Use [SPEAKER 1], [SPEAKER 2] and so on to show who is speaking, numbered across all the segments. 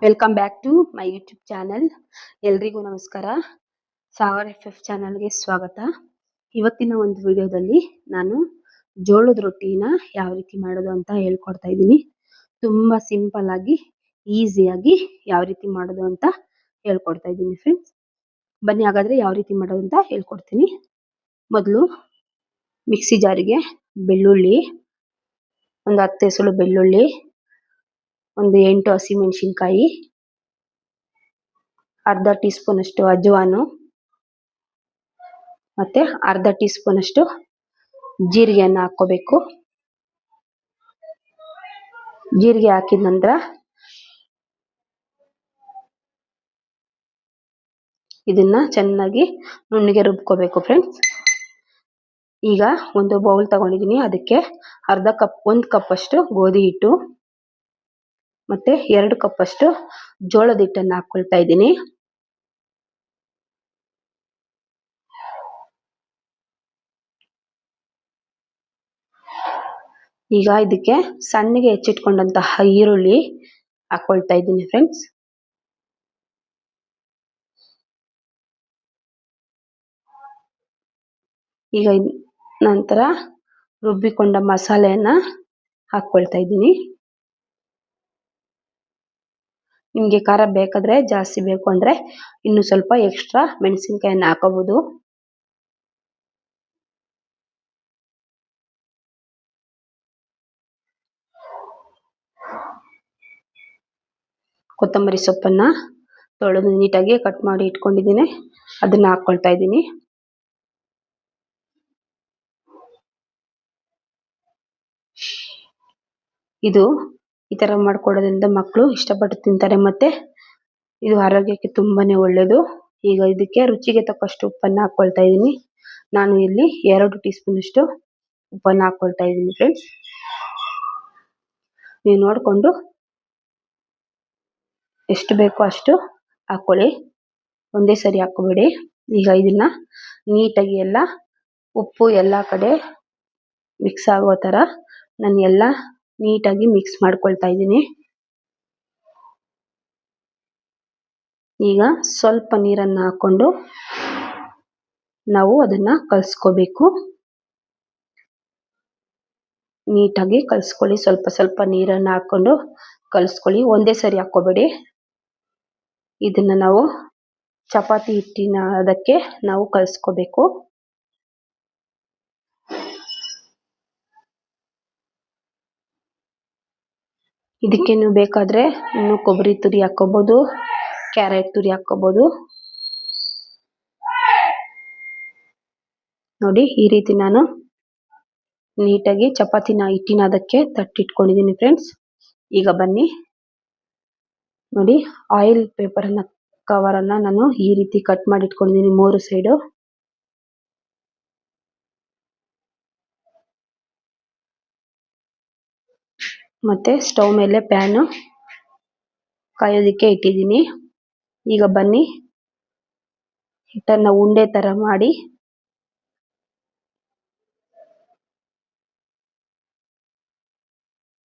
[SPEAKER 1] Welcome back to my YouTube channel. ಎಲ್ರಿಗೂ ನಮಸ್ಕಾರ. Sagar FF ಚಾನಲ್ಗೆ ಸ್ವಾಗತ. ಇವತ್ತಿನ ಒಂದು ವಿಡಿಯೋದಲ್ಲಿ ನಾನು ಜೋಳದ ರೊಟ್ಟಿನ ಯಾವ ರೀತಿ ಮಾಡೋದು ಅಂತ ಹೇಳ್ಕೊಡ್ತಾ ಇದ್ದೀನಿ. ತುಂಬಾ ಸಿಂಪಲ್ ಆಗಿ ಈಸಿಯಾಗಿ ಯಾವ ರೀತಿ ಮಾಡೋದು ಅಂತ ಹೇಳ್ಕೊಡ್ತಾ ಇದ್ದೀನಿ ಫ್ರೆಂಡ್ಸ್. ಬನ್ನಿ ಹಾಗಾದ್ರೆ ಯಾವ ರೀತಿ ಮಾಡೋದು ಅಂತ ಹೇಳ್ಕೊಡ್ತೀನಿ. ಮೊದಲು ಮಿಕ್ಸಿ ಜಾರಿಗೆ ಬೆಳ್ಳುಳ್ಳಿ, ಒಂದು 10 ಎಸಳು ಬೆಳ್ಳುಳ್ಳಿ, ಒಂದು 8 ಹಸಿಮೆಣಸಿನಕಾಯಿ, ಅರ್ಧ ಟೀ ಸ್ಪೂನ್ ಅಷ್ಟು ಅಜವಾನು, ಮತ್ತೆ ಅರ್ಧ ಟೀ ಸ್ಪೂನ್ ಅಷ್ಟು ಜೀರಿಗೆಯನ್ನು ಹಾಕೋಬೇಕು. ಜೀರಿಗೆ ಹಾಕಿದ ನಂತರ ಇದನ್ನ ಚೆನ್ನಾಗಿ ನುಣ್ಣಗೆ ರುಬ್ಕೋಬೇಕು ಫ್ರೆಂಡ್ಸ್. ಈಗ ಒಂದು ಬೌಲ್ ತಗೊಂಡಿದ್ದೀನಿ. ಅದಕ್ಕೆ ಒಂದು ಕಪ್ ಅಷ್ಟು ಗೋಧಿ ಹಿಟ್ಟು ಮತ್ತೆ 2 ಕಪ್ ಅಷ್ಟು ಜೋಳದ ಹಿಟ್ಟನ್ನು ಹಾಕೊಳ್ತಾ ಇದ್ದೀನಿ. ಈಗ ಇದಕ್ಕೆ ಸಣ್ಣಗೆ ಹೆಚ್ಚಿಟ್ಕೊಂಡಂತಹ ಈರುಳ್ಳಿ ಹಾಕೊಳ್ತಾ ಇದ್ದೀನಿ ಫ್ರೆಂಡ್ಸ್. ಈಗ ನಂತರ ರುಬ್ಬಿಕೊಂಡ ಮಸಾಲೆಯನ್ನ ಹಾಕೊಳ್ತಾ ಇದ್ದೀನಿ. ನಿಮಗೆ ಖಾರ ಬೇಕಾದ್ರೆ ಜಾಸ್ತಿ ಬೇಕು ಅಂದ್ರೆ ಇನ್ನು ಸ್ವಲ್ಪ ಎಕ್ಸ್ಟ್ರಾ ಮೆಣಸಿನಕಾಯಿನ ಹಾಕೋಬಹುದು. ಕೊತ್ತಂಬರಿ ಸೊಪ್ಪನ್ನ ತೊಳೆದು ನೀಟಾಗಿ ಕಟ್ ಮಾಡಿ ಇಟ್ಕೊಂಡಿದ್ದೀನಿ. ಅದನ್ನ ಹಾಕೊಳ್ತಾ ಇದ್ದೀನಿ. ಇದು ಈ ತರ ಮಾಡ್ಕೊಡೋದ್ರಿಂದ ಮಕ್ಕಳು ಇಷ್ಟಪಟ್ಟು ತಿಂತಾರೆ, ಮತ್ತೆ ಇದು ಆರೋಗ್ಯಕ್ಕೆ ತುಂಬಾನೇ ಒಳ್ಳೆಯದು. ಈಗ ಇದಕ್ಕೆ ರುಚಿಗೆ ತಕ್ಕಷ್ಟು ಉಪ್ಪನ್ನು ಹಾಕೊಳ್ತಾ ಇದ್ದೀನಿ. ನಾನು ಇಲ್ಲಿ 2 ಟೀ ಸ್ಪೂನ್ ಅಷ್ಟು ಉಪ್ಪನ್ನು ಹಾಕೊಳ್ತಾ ಇದ್ದೀನಿ ಫ್ರೆಂಡ್ಸ್. ನೀವು ನೋಡಿಕೊಂಡು ಎಷ್ಟು ಬೇಕೋ ಅಷ್ಟು ಹಾಕೊಳ್ಳಿ, ಒಂದೇ ಸರಿ ಹಾಕೋಬೇಡಿ. ಈಗ ಇದನ್ನ ನೀಟಾಗಿ ಎಲ್ಲ ಉಪ್ಪು ಎಲ್ಲ ಕಡೆ ಮಿಕ್ಸ್ ಆಗೋ ತರ ನಾನು ಎಲ್ಲ ನೀಟಾಗಿ ಮಿಕ್ಸ್ ಮಾಡ್ಕೊಳ್ತಾ ಇದ್ದೀನಿ. ಈಗ ಸ್ವಲ್ಪ ನೀರನ್ನು ಹಾಕೊಂಡು ನಾವು ಅದನ್ನ ಕಲಿಸ್ಕೋಬೇಕು. ನೀಟಾಗಿ ಕಲಿಸ್ಕೊಳ್ಳಿ. ಸ್ವಲ್ಪ ಸ್ವಲ್ಪ ನೀರನ್ನು ಹಾಕೊಂಡು ಕಲಿಸ್ಕೊಳ್ಳಿ, ಒಂದೇ ಸರಿ ಹಾಕೋಬೇಡಿ. ಇದನ್ನ ನಾವು ಚಪಾತಿ ಹಿಟ್ಟಿನ ಅದಕ್ಕೆ ನಾವು ಕಲಿಸ್ಕೋಬೇಕು. ಇದಕ್ಕೆ ನೀವು ಬೇಕಾದ್ರೆ ಇನ್ನು ಕೊಬ್ಬರಿ ತುರಿ ಹಾಕೋಬಹುದು, ಕ್ಯಾರೆಟ್ ತುರಿ ಹಾಕೋಬಹುದು. ನೋಡಿ ಈ ರೀತಿ ನಾನು ನೀಟಾಗಿ ಚಪಾತಿನ ಹಿಟ್ಟಿನ ಅದಕ್ಕೆ ತಟ್ಟಿಟ್ಕೊಂಡಿದ್ದೀನಿ ಫ್ರೆಂಡ್ಸ್. ಈಗ ಬನ್ನಿ ನೋಡಿ, ಆಯಿಲ್ ಪೇಪರ್ ಕವರ್ ಅನ್ನ ನಾನು ಈ ರೀತಿ ಕಟ್ ಮಾಡಿ ಇಟ್ಕೊಂಡಿದ್ದೀನಿ 3 ಸೈಡು. ಮತ್ತೆ ಸ್ಟವ್ ಮೇಲೆ ಪ್ಯಾನ್ ಕಾಯೋದಕ್ಕೆ ಇಟ್ಟಿದ್ದೀನಿ. ಈಗ ಬನ್ನಿ ಹಿಟ್ಟನ್ನ ಉಂಡೆ ತರ ಮಾಡಿ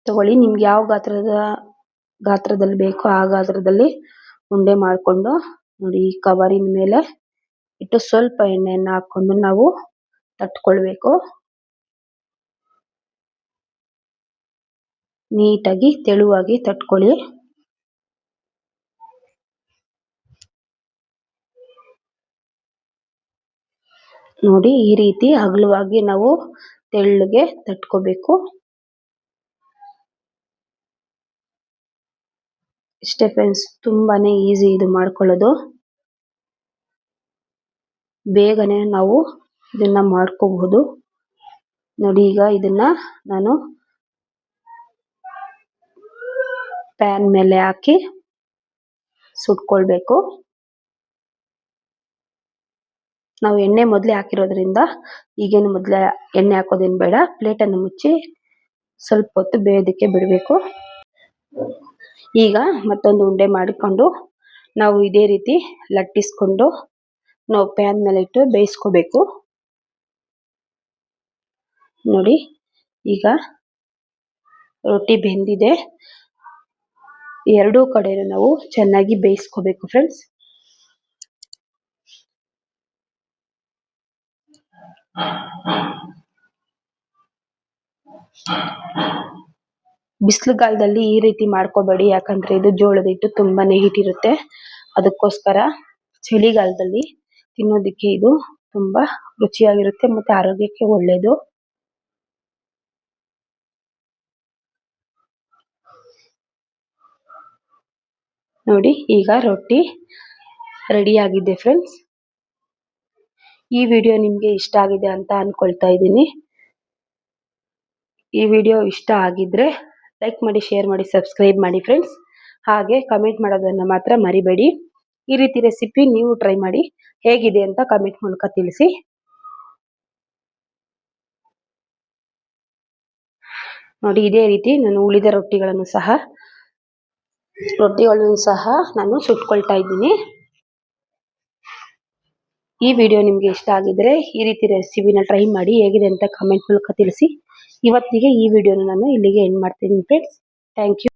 [SPEAKER 1] ತಗೊಳ್ಳಿ. ನಿಮ್ಗೆ ಯಾವ ಗಾತ್ರದಲ್ಲಿ ಬೇಕೋ ಆ ಗಾತ್ರದಲ್ಲಿ ಉಂಡೆ ಮಾಡಿಕೊಂಡು ನೋಡಿ ಈ ಕವರಿನ ಮೇಲೆ ಇಟ್ಟು ಸ್ವಲ್ಪ ಎಣ್ಣೆಯನ್ನು ಹಾಕೊಂಡು ನಾವು ತಟ್ಕೊಳ್ಬೇಕು. ನೀಟಾಗಿ ತೆಳುವಾಗಿ ತಟ್ಕೊಳ್ಳಿ. ನೋಡಿ ಈ ರೀತಿ ಅಗಲವಾಗಿ ನಾವು ತೆಳ್ಳಗೆ ತಟ್ಕೋಬೇಕು. ಇಷ್ಟೇ ಫ್ರೆಂಡ್ಸ್, ತುಂಬಾನೇ ಈಸಿ ಇದು ಮಾಡ್ಕೊಳ್ಳೋದು. ಬೇಗನೆ ನಾವು ಇದನ್ನ ಮಾಡ್ಕೋಬಹುದು. ನೋಡಿ ಈಗ ಇದನ್ನ ನಾನು ಪ್ಯಾನ್ ಮೇಲೆ ಹಾಕಿ ಸುಟ್ಕೊಳ್ಬೇಕು. ನಾವು ಎಣ್ಣೆ ಮೊದಲೇ ಹಾಕಿರೋದ್ರಿಂದ ಈಗೇನು ಮೊದಲೇ ಎಣ್ಣೆ ಹಾಕೋದೇನು ಬೇಡ. ಪ್ಲೇಟನ್ನು ಮುಚ್ಚಿ ಸ್ವಲ್ಪ ಹೊತ್ತು ಬೇಯೋದಕ್ಕೆ ಬಿಡಬೇಕು. ಈಗ ಮತ್ತೊಂದು ಉಂಡೆ ಮಾಡಿಕೊಂಡು ನಾವು ಇದೇ ರೀತಿ ಲಟ್ಟಿಸ್ಕೊಂಡು ನಾವು ಪ್ಯಾನ್ ಮೇಲೆ ಇಟ್ಟು ಬೇಯಿಸ್ಕೋಬೇಕು. ನೋಡಿ ಈಗ ರೊಟ್ಟಿ ಬೆಂದಿದೆ. ಎರಡೂ ಕಡೆನೂ ನಾವು ಚೆನ್ನಾಗಿ ಬೇಯಿಸ್ಕೋಬೇಕು ಫ್ರೆಂಡ್ಸ್. ಬಿಸಿಲುಗಾಲದಲ್ಲಿ ಈ ರೀತಿ ಮಾಡ್ಕೋಬೇಡಿ, ಯಾಕಂದ್ರೆ ಇದು ಜೋಳದ ಹಿಟ್ಟು ತುಂಬಾನೇ ಹೀಟ್ ಇರುತ್ತೆ. ಅದಕ್ಕೋಸ್ಕರ ಚಳಿಗಾಲದಲ್ಲಿ ತಿನ್ನೋದಿಕ್ಕೆ ಇದು ತುಂಬಾ ರುಚಿಯಾಗಿರುತ್ತೆ ಮತ್ತೆ ಆರೋಗ್ಯಕ್ಕೆ ಒಳ್ಳೇದು. ನೋಡಿ, ಈಗ ರೊಟ್ಟಿ ರೆಡಿ ಆಗಿದೆ ಫ್ರೆಂಡ್ಸ್. ಈ ವಿಡಿಯೋ ನಿಮ್ಗೆ ಇಷ್ಟ ಆಗಿದೆ ಅಂತ ಅನ್ಕೊಳ್ತಾ ಇದ್ದೀನಿ. ಈ ವಿಡಿಯೋ ಇಷ್ಟ ಆಗಿದ್ರೆ ಲೈಕ್ ಮಾಡಿ, ಶೇರ್ ಮಾಡಿ, ಸಬ್ಸ್ಕ್ರೈಬ್ ಮಾಡಿ ಫ್ರೆಂಡ್ಸ್. ಹಾಗೆ ಕಮೆಂಟ್ ಮಾಡೋದನ್ನ ಮಾತ್ರ ಮರಿಬೇಡಿ. ಈ ರೀತಿ ರೆಸಿಪಿ ನೀವು ಟ್ರೈ ಮಾಡಿ, ಹೇಗಿದೆ ಅಂತ ಕಮೆಂಟ್ ಮೂಲಕ ತಿಳಿಸಿ. ನೋಡಿ, ಇದೇ ರೀತಿ ನಾನು ಉಳಿದ ರೊಟ್ಟಿಗಳನ್ನು ಸಹ ನಾನು ಸುಟ್ಕೊಳ್ತಾ ಇದ್ದೀನಿ. ಈ ವಿಡಿಯೋ ನಿಮ್ಗೆ ಇಷ್ಟ ಆಗಿದ್ರೆ ಈ ರೀತಿ ರೆಸಿಪಿನ ಟ್ರೈ ಮಾಡಿ, ಹೇಗಿದೆ ಅಂತ ಕಮೆಂಟ್ ಮೂಲಕ ತಿಳಿಸಿ. ಇವತ್ತಿಗೆ ಈ ವಿಡಿಯೋನ ನಾನು ಇಲ್ಲಿಗೆ ಎಂಡ್ ಮಾಡ್ತೀನಿ ಫ್ರೆಂಡ್ಸ್. Thank you.